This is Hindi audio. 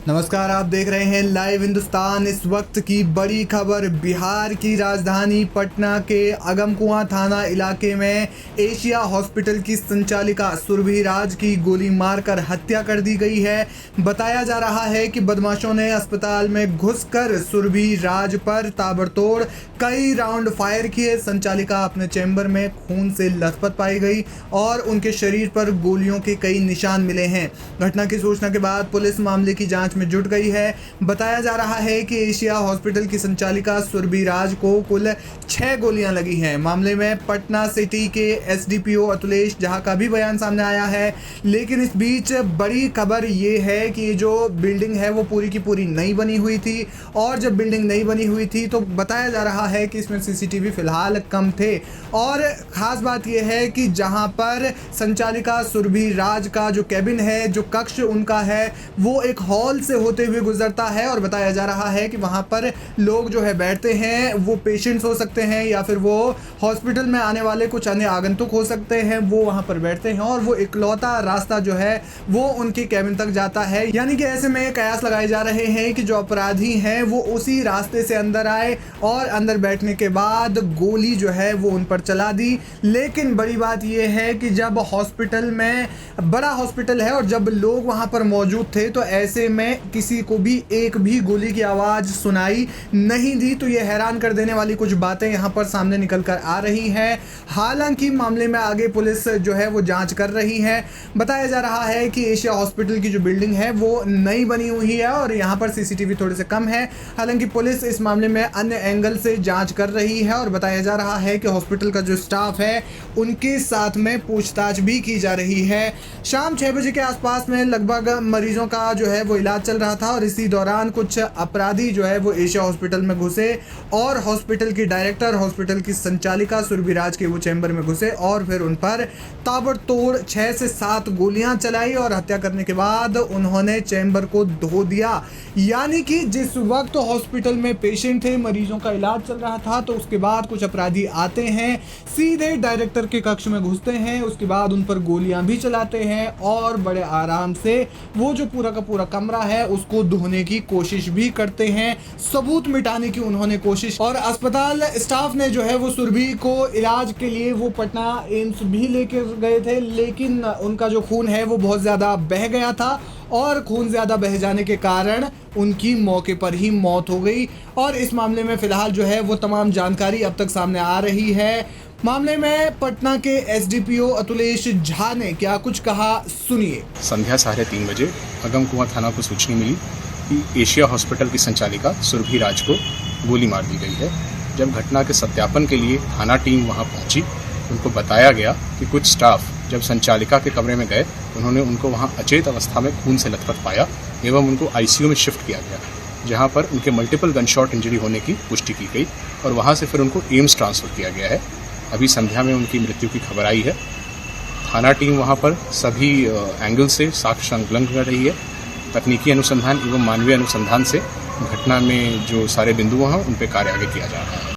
नमस्कार, आप देख रहे हैं लाइव हिंदुस्तान। इस वक्त की बड़ी खबर, बिहार की राजधानी पटना के अगमकुआं थाना इलाके में एशिया हॉस्पिटल की संचालिका सुरभि राज की गोली मारकर हत्या कर दी गई है। बताया जा रहा है कि बदमाशों ने अस्पताल में घुसकर सुरभि राज पर ताबड़तोड़ कई राउंड फायर किए। संचालिका अपने चैम्बर में खून से लथपथ पाई गई और उनके शरीर पर गोलियों के कई निशान मिले हैं। घटना की सूचना के बाद पुलिस मामले की जांच में जुट गई है। बताया जा रहा है कि एशिया हॉस्पिटल की संचालिका सुरभि राज को कुल 6 गोलियां लगी हैं। मामले में पटना सिटी के एसडीपीओ अतुलेश झा का भी बयान सामने आया है। लेकिन इस बीच बड़ी खबर ये है कि जो बिल्डिंग है वो पूरी की पूरी नई बनी हुई थी, और जब बिल्डिंग नई बनी हुई थी तो बताया जा रहा है कि इसमें सीसीटीवी फिलहाल कम थे। और खास बात यह है कि जहां पर संचालिका सुरभि राज का जो कैबिन है, जो कक्ष उनका है, वो एक हॉल से होते हुए गुजरता है। और बताया जा रहा है कि वहां पर लोग जो है बैठते हैं, वो पेशेंट्स हो सकते हैं या फिर वो हॉस्पिटल में आने वाले कुछ अन्य आगंतुक हो सकते हैं, वो वहां पर बैठते हैं। और वो इकलौता रास्ता जो है वो उनके कैबिन तक जाता है। यानी कि ऐसे में कयास लगाए जा रहे हैं कि जो अपराधी हैं वो उसी रास्ते से अंदर आए और अंदर बैठने के बाद गोली जो है वो उन पर चला दी। लेकिन बड़ी बात यह है कि जब हॉस्पिटल में, बड़ा हॉस्पिटल है और जब लोग वहां पर मौजूद थे, तो ऐसे में किसी को भी एक भी गोली की आवाज सुनाई नहीं दी। तो ये हैरान कर देने वाली कुछ बातें यहां पर सामने निकल कर आ रही हैं। हालांकि मामले में आगे पुलिस जो है वो जांच कर रही है। बताया जा रहा है कि एशिया हॉस्पिटल की जो बिल्डिंग है वो नई बनी हुई है और यहाँ पर सीसीटीवी थोड़े से कम है। हालांकि पुलिस इस मामले में अन्य एंगल से जांच कर रही है और बताया जा रहा है कि हॉस्पिटल का जो स्टाफ है उनके साथ में पूछताछ भी की जा रही है। शाम 6 बजे के आसपास में लगभग मरीजों का जो है वो इलाज चल रहा था और इसी दौरान कुछ अपराधी जो है वो एशिया हॉस्पिटल में घुसे और हॉस्पिटल की डायरेक्टर, हॉस्पिटल की संचालिका सुरभि राज के वो चैम्बर में घुसे और फिर उन पर ताबड़तोड़ 6 से 7 गोलियां चलाई और हत्या करने के बाद उन्होंने चैम्बर को धो दिया। यानी कि जिस वक्त हॉस्पिटल में पेशेंट थे, मरीजों का इलाज चल रहा था, तो उसके बाद कुछ अपराधी आते हैं, सीधे डायरेक्टर के कक्ष में घुसते हैं, उसके बाद उन पर गोलियां भी चलाते हैं और बड़े आराम से वो जो पूरा का पूरा कमरा है उसको धोने की कोशिश भी करते हैं, सबूत मिटाने की उन्होंने कोशिश। और अस्पताल स्टाफ ने जो है वो सुरभि को इलाज के लिए वो पटना एम्स भी लेकर गए थे, लेकिन उनका जो खून है वो बहुत ज़्यादा बह गया था और खून ज़्यादा बह जाने के कारण उनकी मौके पर ही मौत हो गई। और इस मामले में फ़िलहाल जो है वो तमाम जानकारी अब तक सामने आ रही है। मामले में पटना के एसडीपीओ अतुलेश झा ने क्या कुछ कहा, सुनिए। संध्या 3:30 बजे अगमकुआं थाना को सूचना मिली कि एशिया हॉस्पिटल की संचालिका सुरभि राज को गोली मार दी गई है। जब घटना के सत्यापन के लिए थाना टीम वहां पहुंची, उनको बताया गया कि कुछ स्टाफ जब संचालिका के कमरे में गए, उन्होंने उनको वहां अचेत अवस्था में खून से लथपथ पाया एवं उनको आईसीयू में शिफ्ट किया गया, जहां पर उनके मल्टीपल गन शॉट इंजरी होने की पुष्टि की गई और वहां से फिर उनको एम्स ट्रांसफ़र किया गया है। अभी संध्या में उनकी मृत्यु की खबर आई है। थाना टीम वहां पर सभी एंगल से साक्ष्य संकलन कर रही है। तकनीकी अनुसंधान एवं मानवीय अनुसंधान से घटना में जो सारे बिंदु हैं उन पर कार्य आगे किया जा रहा है।